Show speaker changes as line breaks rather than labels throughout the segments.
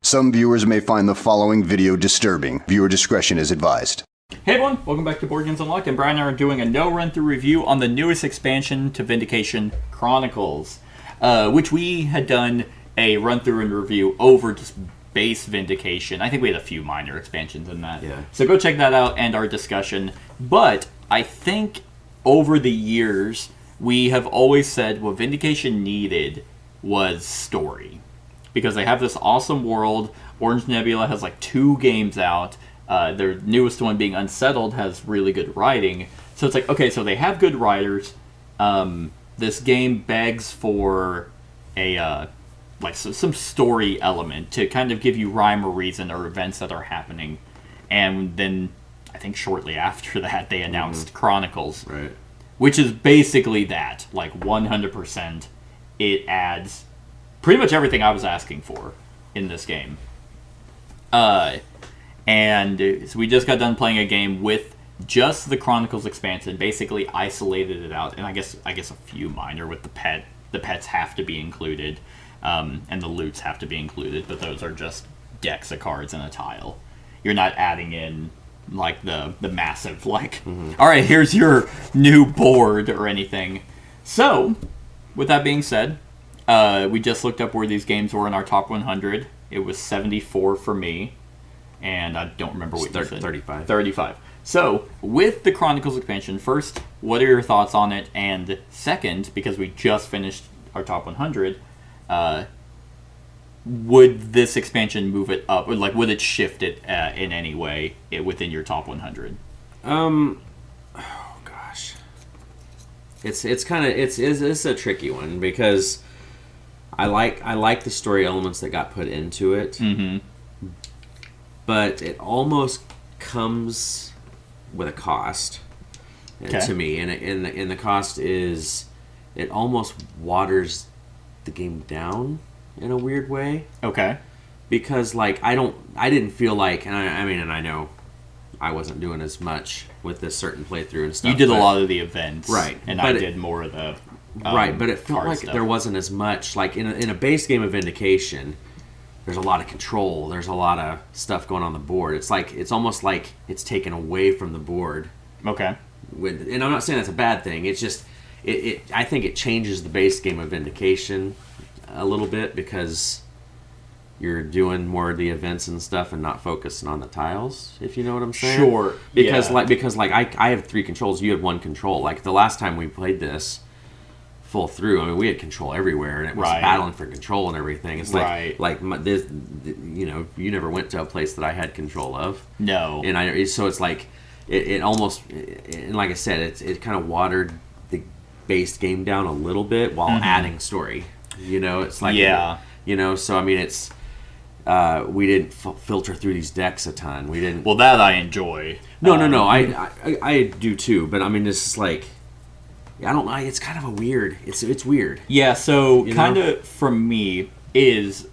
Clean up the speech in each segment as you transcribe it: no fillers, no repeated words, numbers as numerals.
Some viewers may find the following video disturbing. Viewer discretion is advised.
Hey everyone, welcome back to Board Games Unlocked, and Brian and I are doing a no-run-through review on the newest expansion to Vindication, Chronicles, which we had done a run-through and review over just base Vindication. I think we had a few minor expansions in that.
Yeah.
So go check that out and our discussion. But I think over the years, we have always said what Vindication needed was story. Because they have this awesome world. Orange Nebula has like 2 games out. Their newest one being Unsettled has really good writing. So it's like, okay, so they have good writers. This game begs for a some story element to kind of give you rhyme or reason or events that are happening. And then I think shortly after that they announced Chronicles.
Right.
Which is basically that. Like 100%. It adds pretty much everything I was asking for in this game. And so we just got done playing a game with just the Chronicles expansion, basically isolated it out, and I guess a few minor with the pet. The pets have to be included, and the loots have to be included, but those are just decks of cards and a tile. You're not adding in like the massive all right, here's your new board or anything. So, with that being said, we just looked up where these games were in our top 100. It was 74 for me. And I don't remember what you said.
35.
35. So, with the Chronicles expansion, first, what are your thoughts on it? And second, because we just finished our top 100, would this expansion move it up? Or would it shift it in any way within your top 100?
Oh gosh, it's a tricky one because I like the story elements that got put into it.
Mm-hmm.
But it almost comes with a cost to me, and the cost is it almost waters the game down in a weird way.
Okay.
Because I didn't feel like, and I know I wasn't doing as much with this certain playthrough and stuff.
You did a lot of the events,
right?
And I did more of the
right. But it felt like
stuff.
There wasn't as much in a base game of Vindication. There's a lot of control. There's a lot of stuff going on the board. It's almost like it's taken away from the board.
Okay.
And I'm not saying that's a bad thing. It's just I think it changes the base game of Vindication a little bit because you're doing more of the events and stuff and not focusing on the tiles. If you know what I'm saying.
Sure.
Because I have 3 controls. You had 1 control. Like the last time we played this full through, I mean, we had control everywhere, and it was battling for control and everything. It's this, you never went to a place that I had control of.
No.
And so it's like it almost, and like I said, it kind of watered the base game down a little bit while adding story. It's like so I mean, it's we didn't filter through these decks a ton. We didn't.
Well, that I enjoy.
No. I do too, but I mean, this is like. I don't know. It's kind of a weird. It's weird.
Yeah. So kind of for me is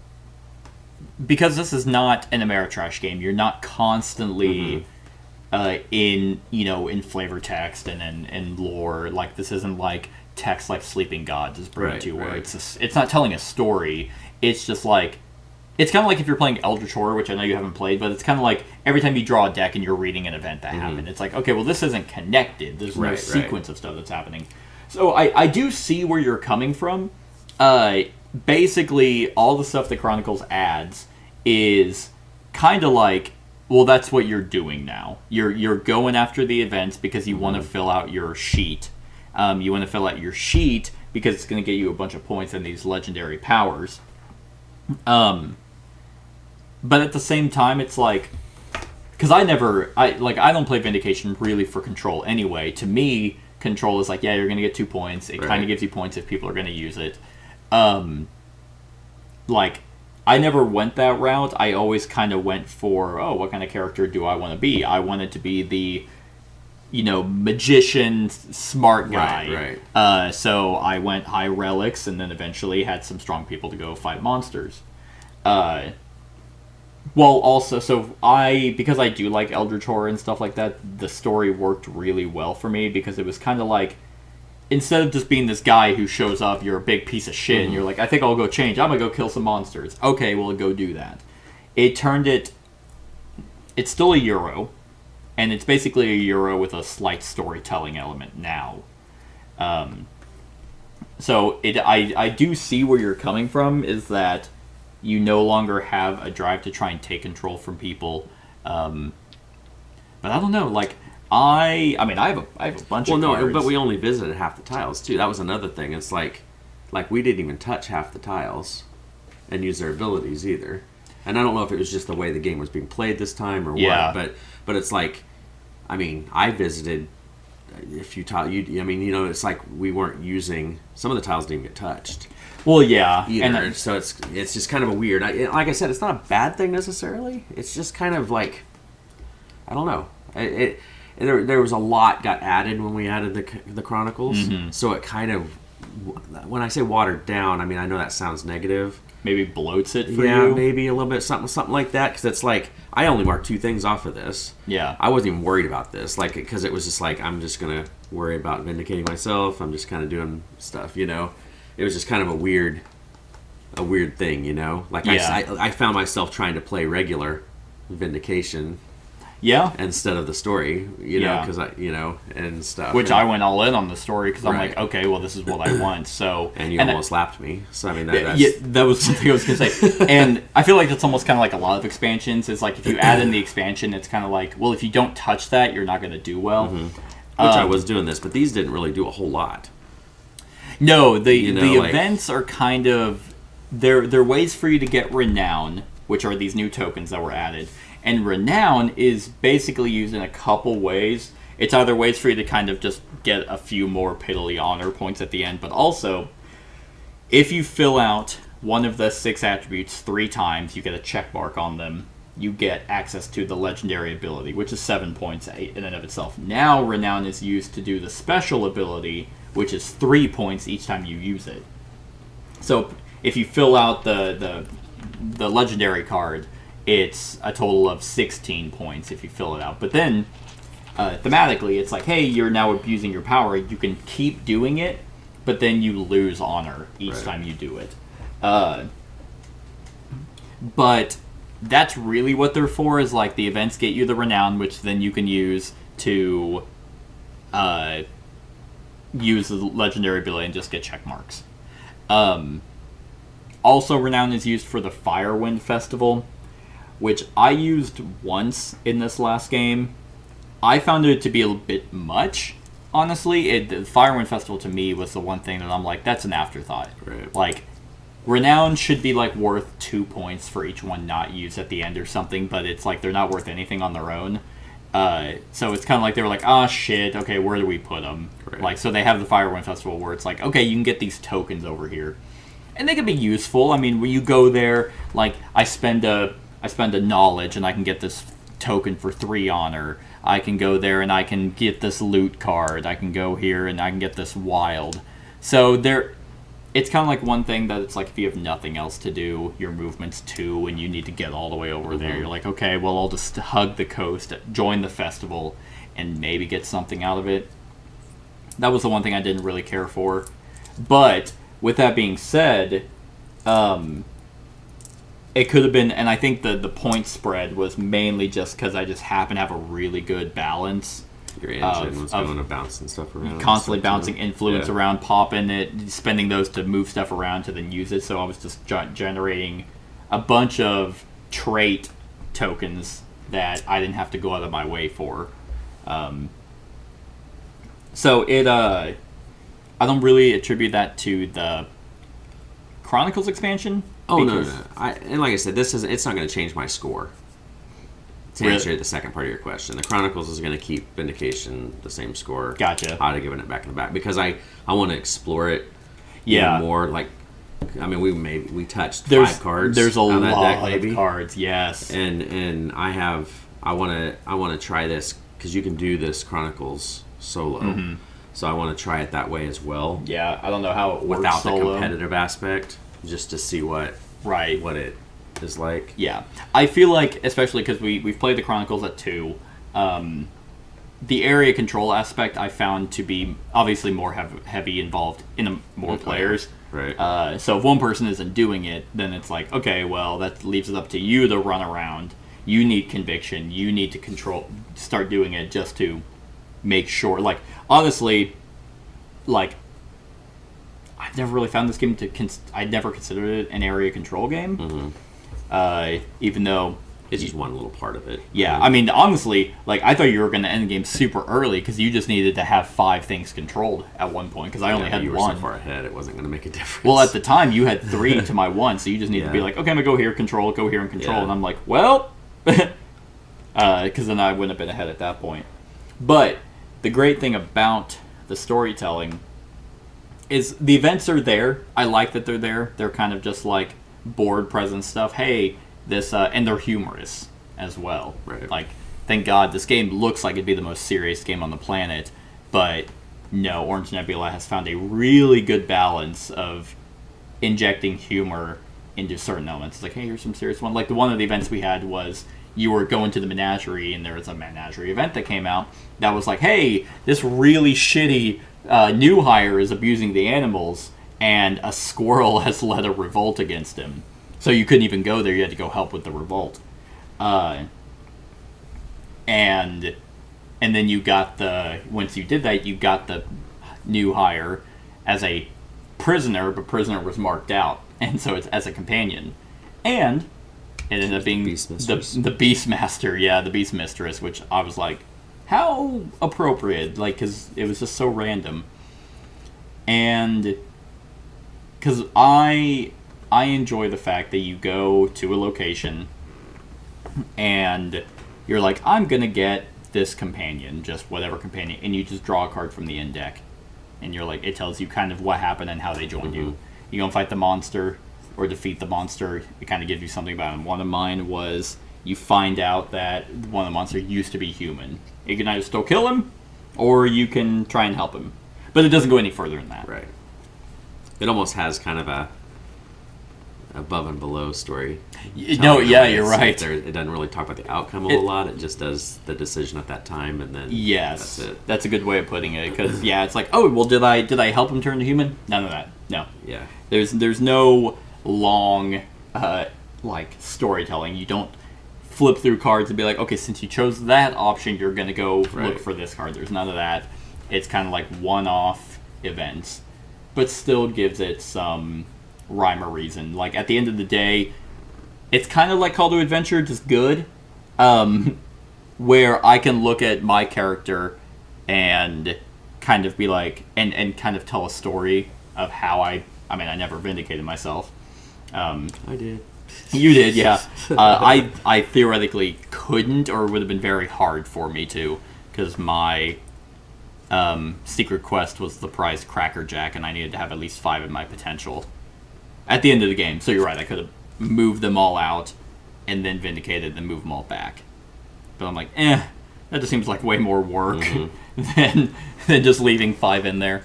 because this is not an Ameritrash game. You're not constantly in flavor text and in lore. Like this isn't like text like Sleeping Gods is bringing to, where it's not telling a story. It's just like it's kind of like if you're playing Eldritch Horror, which I know you haven't played, but it's kind of like every time you draw a deck and you're reading an event that happened, it's like, okay, well, this isn't connected. There's no sequence of stuff that's happening. So I do see where you're coming from. Basically, all the stuff that Chronicles adds is kind of like, well, that's what you're doing now. You're going after the events because you want to fill out your sheet. You want to fill out your sheet because it's going to get you a bunch of points and these legendary powers. But at the same time, it's like, because I don't play Vindication really for control anyway. To me, control is like, yeah, you're going to get 2 points. It kind of gives you points if people are going to use it. I never went that route. I always kind of went for, what kind of character do I want to be? I wanted to be the, magician, smart guy.
Right.
So I went high relics and then eventually had some strong people to go fight monsters. Well, also, because I do like Eldritch Horror and stuff like that, the story worked really well for me because it was kind of like, instead of just being this guy who shows up, you're a big piece of shit, and you're like, I think I'll go change. I'm going to go kill some monsters. Okay, well, go do that. it turned it. It's still a Euro, and it's basically a Euro with a slight storytelling element now. So I do see where you're coming from, is that you no longer have a drive to try and take control from people. But I don't know, like, I have a bunch of cards.
But we only visited half the tiles, too. That was another thing. It's like we didn't even touch half the tiles and use their abilities either. And I don't know if it was just the way the game was being played this time or what, but it's like, I mean, I visited a few tiles. It's like we weren't using, some of the tiles didn't get touched.
Well, yeah.
Either. And so it's just kind of a weird, like I said, it's not a bad thing necessarily. It's just kind of like, I don't know. There was a lot got added when we added the Chronicles. Mm-hmm. So it kind of, when I say watered down, I mean, I know that sounds negative.
Maybe bloats it for you?
Yeah, maybe a little bit, something like that. Because it's like, I only marked 2 things off of this.
Yeah.
I wasn't even worried about this. Like, because it was just like, I'm just going to worry about vindicating myself. I'm just kind of doing stuff, It was just kind of a weird thing, Like, I found myself trying to play regular Vindication.
Yeah.
Instead of the story, because and stuff.
Which I went all in on the story because I'm like, okay, well, this is what I want. So
and almost lapped me. So I mean,
that was something I was gonna say. And I feel like that's almost kind of like a lot of expansions. It's like if you add in the expansion, it's kind of like, well, if you don't touch that, you're not gonna do well.
Mm-hmm. Which I was doing this, but these didn't really do a whole lot.
No, the events are kind of they're ways for you to get renown, which are these new tokens that were added. And renown is basically used in a couple ways. It's either ways for you to kind of just get a few more piddly honor points at the end, but also, if you fill out one of the 6 attributes 3 times, you get a check mark on them, you get access to the legendary ability, which is 7 points in and of itself. Now, renown is used to do the special ability, which is 3 points each time you use it. So, if you fill out the legendary card, it's a total of 16 points if you fill it out. But then, thematically, it's like, hey, you're now abusing your power. You can keep doing it, but then you lose honor each time you do it. But that's really what they're for, is like the events get you the renown, which then you can use to use the legendary ability and just get check marks. Also, renown is used for the Firewind Festival, which I used once in this last game. I found it to be a bit much, honestly. The Firewind Festival to me was the one thing that I'm like, that's an afterthought.
Right.
Like, renown should be like worth 2 points for each one not used at the end or something, but it's like they're not worth anything on their own. So it's kind of like they were like, ah, shit, okay, where do we put them?
Right.
Like, so they have the Firewind Festival where it's like, okay, you can get these tokens over here. And they can be useful. I mean, when you go there, like, I spend a knowledge and I can get this token for 3 honor. I can go there and I can get this loot card. I can go here and I can get this wild. So it's kind of like one thing that it's like if you have nothing else to do, your movement's 2 and you need to get all the way over there. You're like, okay, well, I'll just hug the coast, join the festival, and maybe get something out of it. That was the one thing I didn't really care for. But with that being said, it could have been, and I think the point spread was mainly just because I just happened to have a really good balance.
Your engine was going to bouncing stuff around.
Constantly bouncing influence around, popping it, spending those to move stuff around to then use it. So I was just generating a bunch of trait tokens that I didn't have to go out of my way for. So it, I don't really attribute that to the Chronicles expansion.
Oh, no. And like I said, it's not going to change my score. To answer the second part of your question, the Chronicles is going to keep Vindication the same score.
Gotcha.
I'd have given it back in the back because I want to explore it even more. Like, I mean, we touched 5 cards.
There's a
on that
lot
deck,
of cards. Yes.
And I want to try this because you can do this Chronicles solo. Mm-hmm. So I want to try it that way as well.
Yeah, I don't know how it works
without
solo.
the competitive aspect, just to see what it is like.
Yeah, I feel like, especially because we've played the Chronicles at 2, the area control aspect I found to be obviously more heavy involved in more players.
Right.
So if one person isn't doing it, then it's like, okay, well, that leaves it up to you to run around. You need conviction. You need to start doing it just to make sure. Like, honestly, like, I've never really found this game I'd never considered it an area control game.
Mm-hmm.
Even though
it's just one little part of it.
Yeah, I mean, honestly, like, I thought you were going to end the game super early because you just needed to have 5 things controlled at one point because I only had
you were
one.
so far ahead, it wasn't going to make a difference.
Well, at the time, you had 3 to my 1, so you just needed to be like, okay, I'm going to go here, control, go here, and control.
Yeah.
And I'm like, well, because then I wouldn't have been ahead at that point. But the great thing about the storytelling is the events are there. I like that they're there. They're kind of just like board present stuff. Hey, this, and they're humorous as well.
Right.
Like, thank God this game looks like it'd be the most serious game on the planet, but no, Orange Nebula has found a really good balance of injecting humor into certain elements. It's like, hey, here's some serious one. Like, one of the events we had was you were going to the menagerie, and there was a menagerie event that came out that was like, hey, this really shitty new hire is abusing the animals, and a squirrel has led a revolt against him. So you couldn't even go there. You had to go help with the revolt. And then you got once you did that, you got the new hire as a prisoner, but prisoner was marked out. And so it's as a companion. And it ended up being the Beastmaster. Yeah, the Beastmistress, which I was like, how appropriate. Like, because it was just so random. And because I enjoy the fact that you go to a location and you're like, I'm going to get this companion, just whatever companion, and you just draw a card from the end deck. And you're like, it tells you kind of what happened and how they joined you. You go and fight the monster or defeat the monster. It kind of gives you something about him. One of mine was you find out that one of the monsters used to be human. You can either still kill him or you can try and help him. But it doesn't go any further than that.
Right. It almost has kind of a above and below story.
No, yeah, you're right.
It doesn't really talk about the outcome a whole lot. It just does the decision at that time, and then
yes,
that's it.
That's a good way of putting it. Because yeah, it's like, oh, well, did I help him turn to human? None of that. No.
Yeah.
There's no long like storytelling. You don't flip through cards and be like, okay, since you chose that option, you're gonna go look for this card. There's none of that. It's kind of like one-off events, but still gives it some rhyme or reason. Like, at the end of the day, it's kind of like Call to Adventure, just good, where I can look at my character and kind of be like, and kind of tell a story of how I mean, I never vindicated myself.
I did.
You did, yeah. I theoretically couldn't, or it would have been very hard for me to, because my secret quest was the prize Cracker Jack, and I needed to have at least 5 in my potential at the end of the game. So you're right, I could have moved them all out and then vindicated and then moved them all back. But I'm like, that just seems like way more work than just leaving 5 in there.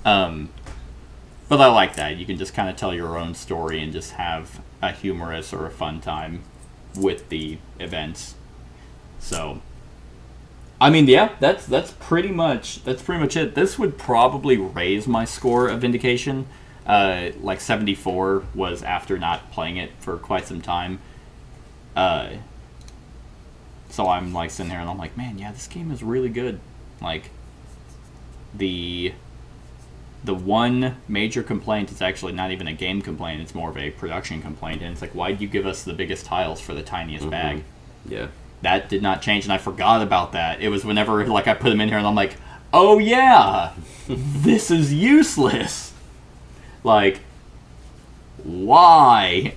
But I like that. You can just kind of tell your own story and just have a humorous or a fun time with the events. So, I mean, yeah, that's pretty much it. This would probably raise my score of Vindication. Like 74 was after not playing it for quite some time. So I'm like sitting there and I'm like, man, yeah, this game is really good. Like, the one major complaint is actually not even a game complaint, it's more of a production complaint, and it's like, why'd you give us the biggest tiles for the tiniest bag?
Yeah.
That did not change, and I forgot about that. It was whenever like I put them in here and I'm like, oh yeah, this is useless. Like, why?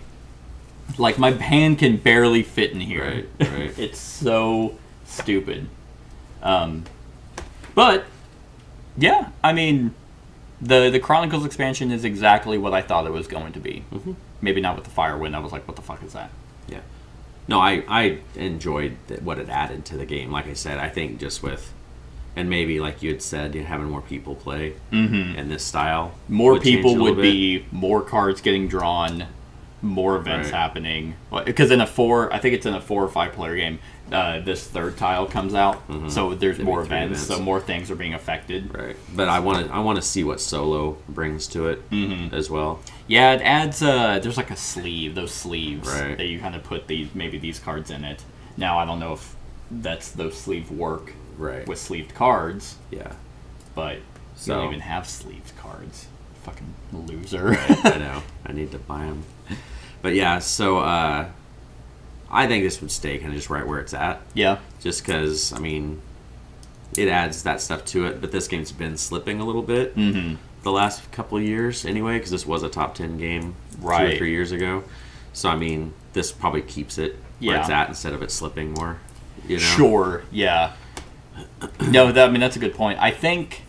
Like, my hand can barely fit in here.
Right.
It's so stupid. But yeah, I mean, the Chronicles expansion is exactly what I thought it was going to be. Maybe not with the Firewind. I was like, what the fuck is that?
Yeah. No, I enjoyed what it added to the game. Like I said, I think just with, and maybe like you had said, having more people play in this style.
More people would be more cards getting drawn. more events
Right.
happening. Because I think it's in a 4 or 5 player game. This third tile comes out, so there's
There'd
more
be 3
events, so
events.
more things are being affected.
Right. But I want to see what solo brings to it as well.
Yeah, it adds. There's like a sleeve, those sleeves
Right.
that you kind of put maybe these cards in it. Now I don't know if those sleeves work
Right.
with sleeved cards,
Yeah.
but you
So-
don't even have sleeved cards. Fucking loser.
I know. I need to buy them. But yeah, so I think this would stay kind of just right where it's at.
Yeah.
Just because, I mean, it adds that stuff to it. But this game's been slipping a little bit the last couple of years anyway, because this was a top 10 game 2 or
Right.
3 years ago. So, I mean, this probably keeps it where
Yeah.
it's at instead of it slipping more. You know?
Sure, yeah. No, that's a good point. I think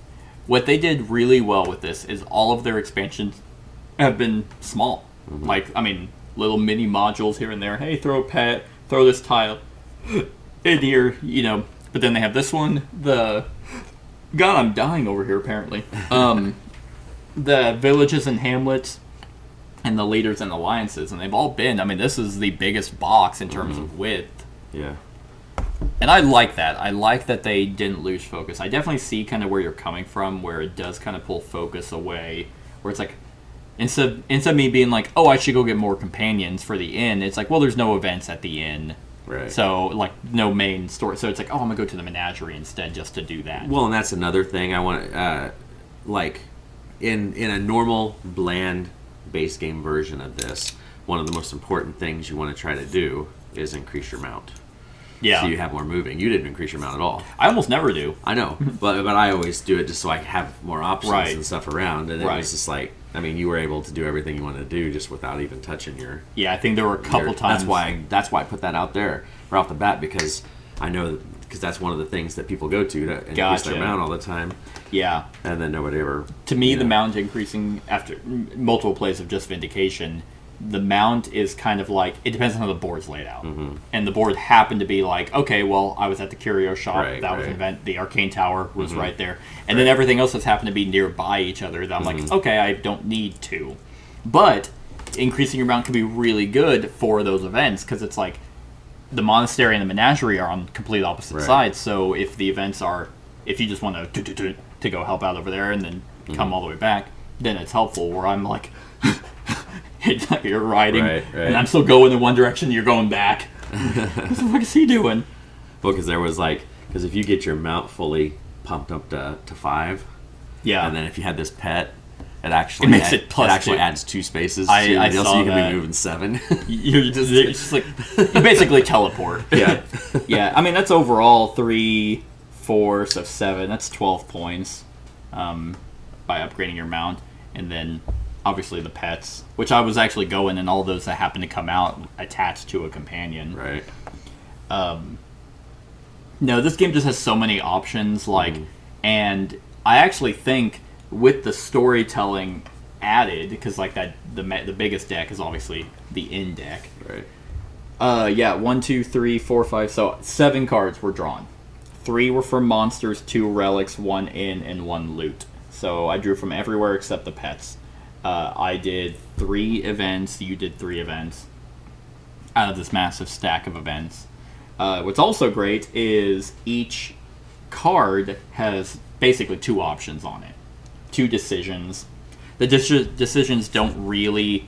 what they did really well with this is all of their expansions have been small. Like, I mean, little mini modules here and there. Hey, throw a pet, throw this tile in here, you know. But then they have this one, God, I'm dying over here, apparently. The villages and hamlets, and the leaders and alliances, and they've all been, I mean, this is the biggest box in terms of width.
Yeah.
And I like that. I like that they didn't lose focus. I definitely see kind of where you're coming from, where it does kind of pull focus away. Where it's like, instead of me being like, oh, I should go get more companions for the inn, it's like, well, there's no events at the inn.
Right.
So, like, no main story. So it's like, oh, I'm going to go to the menagerie instead just to do that.
Well, and that's another thing I want to, like, in a normal, bland base game version of this, one of the most important things you want to try to do is increase your mount.
Yeah.
So you have more moving. You didn't increase your mount at all.
I almost never do.
I know, but I always do it just so I have more options
Right.
and stuff around. And it
Right.
was just like, I mean, you were able to do everything you wanted to do just without even touching your.
Yeah, I think there were a couple times.
That's why I put that out there right off the bat, because I know because that's one of the things that people go to increase
Gotcha.
their mount all the time,
Yeah.
and then nobody ever.
To me,
you
the
know.
mount increasing after multiple plays of just Vindication, the mount is kind of like, it depends on how the board's laid out. And the board happened to be like, okay, well, I was at the curio shop,
Right,
that was an
right.
event, the Arcane Tower was right there. And then everything else that's happened to be nearby each other that I'm like, okay, I don't need to. But increasing your mount can be really good for those events, because it's like, the monastery and the menagerie are on complete opposite
Right.
sides, so if the events are, if you just want to go help out over there and then come all the way back, then it's helpful. Where I'm like, it's like you're riding,
Right.
and I'm still going in one direction, you're going back. What the fuck is he doing?
Well, because there was like, because if you get your mount fully pumped up to 5,
Yeah,
and then if you had this pet, it actually
It makes it plus
actually
2.
adds 2 spaces.
I
to your deal,
saw
so you can
that.
be moving 7.
you're just like, you basically teleport.
Yeah.
Yeah, I mean, that's overall 3, 4, so 7. That's 12 points by upgrading your mount. And then, obviously, the pets, which I was actually going, and all those that happen to come out attached to a companion.
Right.
No, this game just has so many options, like, and I actually think with the storytelling added, because, like, that the biggest deck is obviously the inn deck.
Right.
Yeah, 1, 2, 3, 4, 5. So 7 cards were drawn. 3 were from monsters, 2 relics, 1 inn, and 1 loot. So I drew from everywhere except the pets. I did 3 events. You did 3 events out of this massive stack of events. What's also great is each card has basically 2 options on it. 2 decisions. The decisions don't really,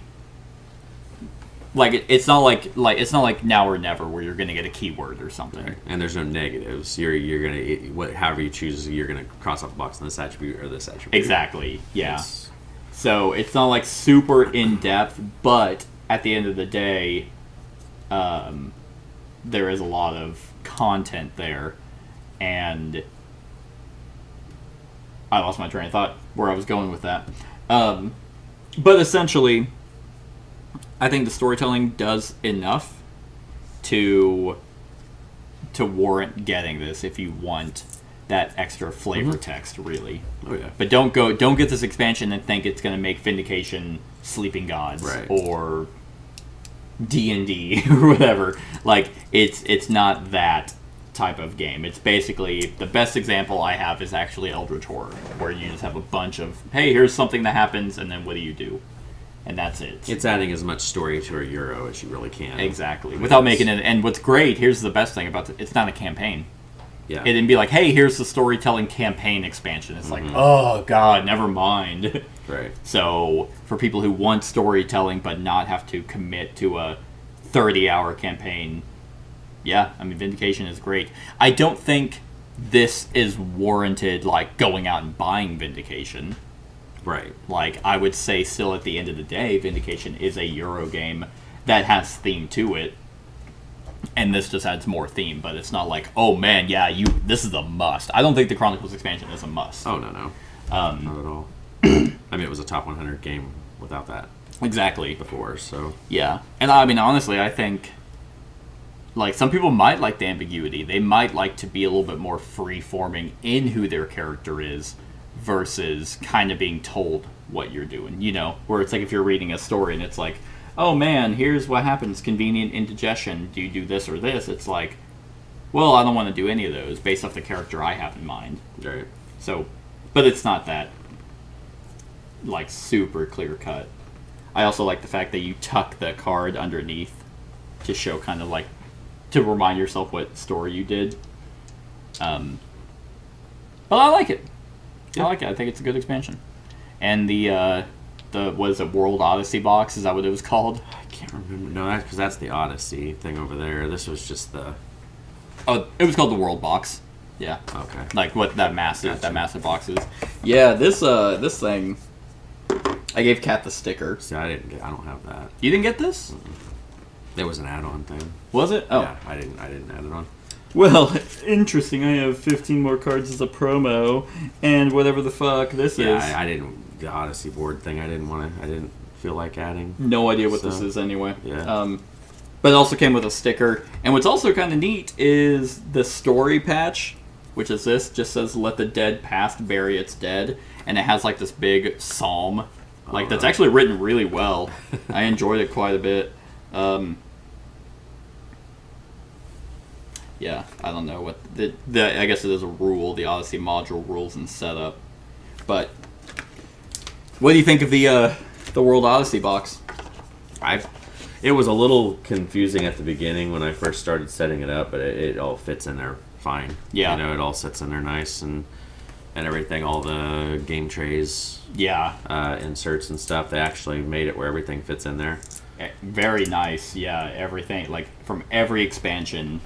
like, it's not like now or never where you're gonna get a keyword or something.
Right. And there's no negatives. You're gonna however you choose, you're gonna cross off the box on this attribute or this attribute.
Exactly. Yeah.
It's-
So it's not like super in depth, but at the end of the day, there is a lot of content there, and I lost my train of thought where I was going with that. But essentially, I think the storytelling does enough to warrant getting this if you want that extra flavor text, really.
Oh yeah.
But don't get this expansion and think it's going to make Vindication Sleeping Gods
Right.
or D&D or whatever. Like, it's not that type of game. It's basically, the best example I have is actually Eldritch Horror, where you just have a bunch of, hey, here's something that happens, and then what do you do? and that's it.
It's adding as much story to a Euro as you really can.
Exactly. Without making it... And what's great, here's the best thing about it, it's not a campaign.
Yeah.
It didn't be like, hey, here's the storytelling campaign expansion. It's like, oh, God, never mind.
Right.
So, for people who want storytelling but not have to commit to a 30-hour campaign, yeah, I mean, Vindication is great. I don't think this is warranted, like, going out and buying Vindication.
Right.
Like, I would say still at the end of the day, Vindication is a Euro game that has theme to it. And this just adds more theme, but it's not like, oh man, yeah, this is a must. I don't think the Chronicles expansion is a must.
Oh, no. Not at all. I mean, it was a top 100 game without that.
Exactly.
Before, so...
Yeah. And I mean, honestly, I think, like, some people might like the ambiguity. They might like to be a little bit more free-forming in who their character is versus kind of being told what you're doing, you know? Where it's like if you're reading a story and it's like, oh man, here's what happens, convenient indigestion, do you do this or this? It's like, well, I don't want to do any of those based off the character I have in mind.
Right.
So, but it's not that, like, super clear cut. I also like the fact that you tuck the card underneath to show kind of like, to remind yourself what story you did. But I like it.
Yeah.
I like it. I think it's a good expansion. And the what is it, World Odyssey box? Is that what it was called?
I can't remember. No, because that's the Odyssey thing over there. This was just the...
Oh, it was called the World Box. Yeah.
Okay.
Like what that massive
Gotcha.
box is. Yeah, this thing. I gave Kat the sticker.
See, I don't have that.
You didn't get this?
It was an add-on thing.
Was it? Oh.
Yeah, I didn't add it on.
Well, interesting. I have 15 more cards as a promo, and whatever the fuck this is.
Yeah, I didn't... The Odyssey board thing, I didn't feel like adding.
No idea what this is anyway.
Yeah.
But it also came with a sticker. And what's also kind of neat is the story patch, which is this, just says, let the dead past bury its dead. And it has like this big psalm. Like, that's actually written really well. I enjoyed it quite a bit. Yeah, I don't know what... I guess it is a rule, the Odyssey module rules and setup. But... what do you think of the World Odyssey box?
It was a little confusing at the beginning when I first started setting it up, but it all fits in there fine.
Yeah.
You know, it all sits in there nice and everything. All the game trays, inserts and stuff. They actually made it where everything fits in there.
Very nice. Yeah, everything, like from every expansion,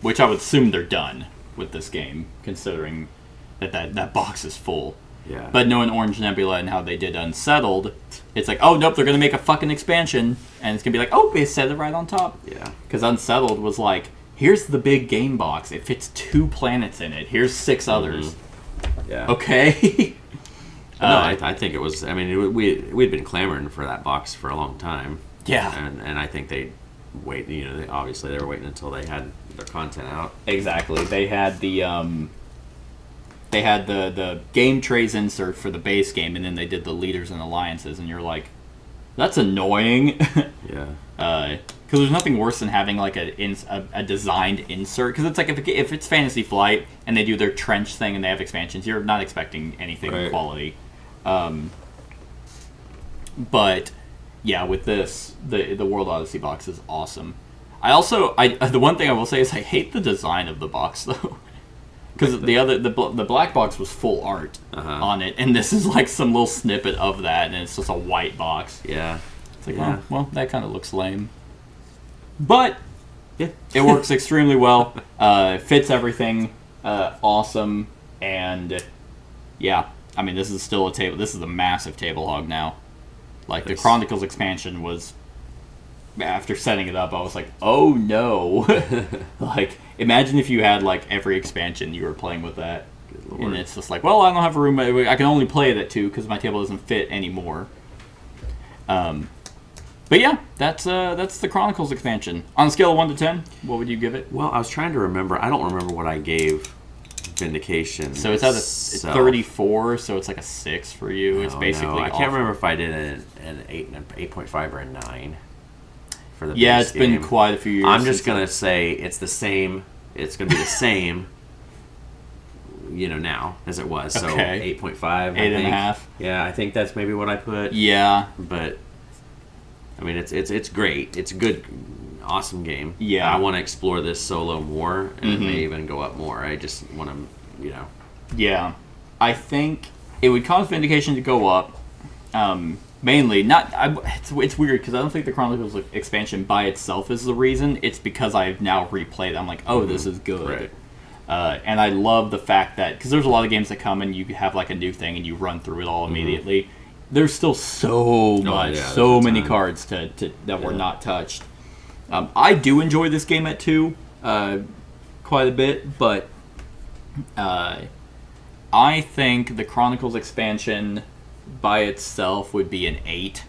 which I would assume they're done with this game, considering that box is full.
Yeah.
But knowing Orange Nebula and how they did Unsettled, it's like, oh, nope, they're going to make a fucking expansion. And it's going to be like, oh, they set it right on top.
Yeah.
Because Unsettled was like, here's the big game box. It fits 2 planets in it. Here's 6 others.
Yeah.
Okay.
No, I think it was... I mean, we'd been clamoring for that box for a long time.
Yeah.
And I think they wait... You know, obviously they were waiting until they had their content out.
Exactly. They had the... They had the game trays insert for the base game, and then they did the leaders and alliances, and you're like, that's annoying.
Yeah.
Because there's nothing worse than having like a designed insert. Because it's like if it's Fantasy Flight and they do their trench thing and they have expansions, you're not expecting anything
Right.
quality. But yeah, with this, the World Odyssey box is awesome. The one thing I will say is I hate the design of the box though. Because the black box was full art on it, and this is like some little snippet of that, and it's just a white box.
Yeah.
It's like,
Yeah.
well, that kind of looks lame. But
Yeah.
it works extremely well. Fits everything. Awesome. And yeah, I mean, this is still a table. This is a massive table hog now. Like the
Nice.
Chronicles expansion was. After setting it up, I was like, oh no. Like, imagine if you had like every expansion you were playing with that.
Good Lord.
And it's just like, well, I don't have a room. I can only play it at 2 because my table doesn't fit anymore. But yeah, that's the Chronicles expansion. On a scale of 1 to 10, what would you give it?
Well, I was trying to remember. I don't remember what I gave Vindication.
So it's at a 34, so it's like a 6 for you. It's basically.
I can't
awful.
remember if I did an 8.5 or a 9 for the
Yeah,
base
it's been
game.
quite a few years.
I'm just
since
gonna say it's the same. It's gonna be the same. now as it was. So
Okay.
8.5,
8.5.
Yeah, I think that's maybe what I put.
Yeah.
But I mean, it's great. It's a good, awesome game.
Yeah.
I want to explore this solo more, and it may even go up more. I just want to,
Yeah. I think it would cause Vindication to go up. Mainly, it's weird because I don't think the Chronicles expansion by itself is the reason. It's because I've now replayed it. I'm like, oh, this is good.
Right.
And I love the fact that, because there's a lot of games that come and you have like a new thing and you run through it all immediately. There's still so much, so many cards that were not touched. I do enjoy this game at 2 quite a bit, but I think the Chronicles expansion by itself would be an 8,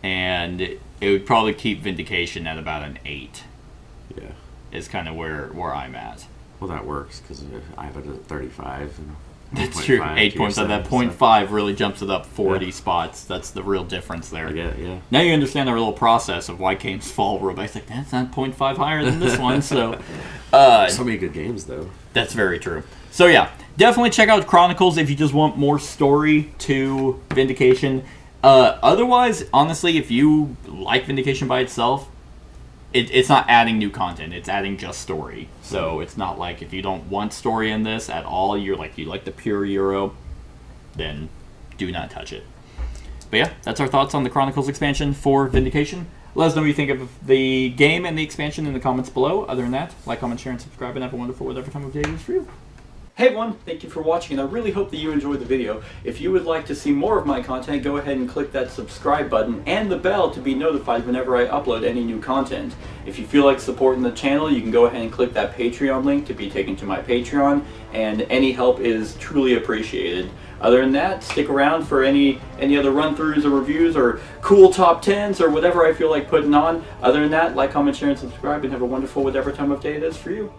and it would probably keep Vindication at about an 8.
Yeah.
Is kind of where I'm at.
Well, that works because I have it at 35. And
That's true. 8 points on that 0.5 really jumps it up 40 spots. That's the real difference there.
Yeah.
Now you understand our little process of why games fall. Everybody's like, that's not 0.5 higher than this one. So,
so many good games though.
That's very true. So yeah, definitely check out Chronicles if you just want more story to Vindication. Otherwise, honestly, if you like Vindication by itself, it's not adding new content. It's adding just story. So it's not like if you don't want story in this at all, you like the pure Euro, then do not touch it. But yeah, that's our thoughts on the Chronicles expansion for Vindication. Let us know what you think of the game and the expansion in the comments below. Other than that, like, comment, share, and subscribe, and have a wonderful whatever time of day it is for you. Hey everyone, thank you for watching, and I really hope that you enjoyed the video. If you would like to see more of my content, go ahead and click that subscribe button and the bell to be notified whenever I upload any new content. If you feel like supporting the channel, you can go ahead and click that Patreon link to be taken to my Patreon, and any help is truly appreciated. Other than that, stick around for any other run-throughs or reviews or cool top 10s or whatever I feel like putting on. Other than that, like, comment, share, and subscribe, and have a wonderful whatever time of day it is for you.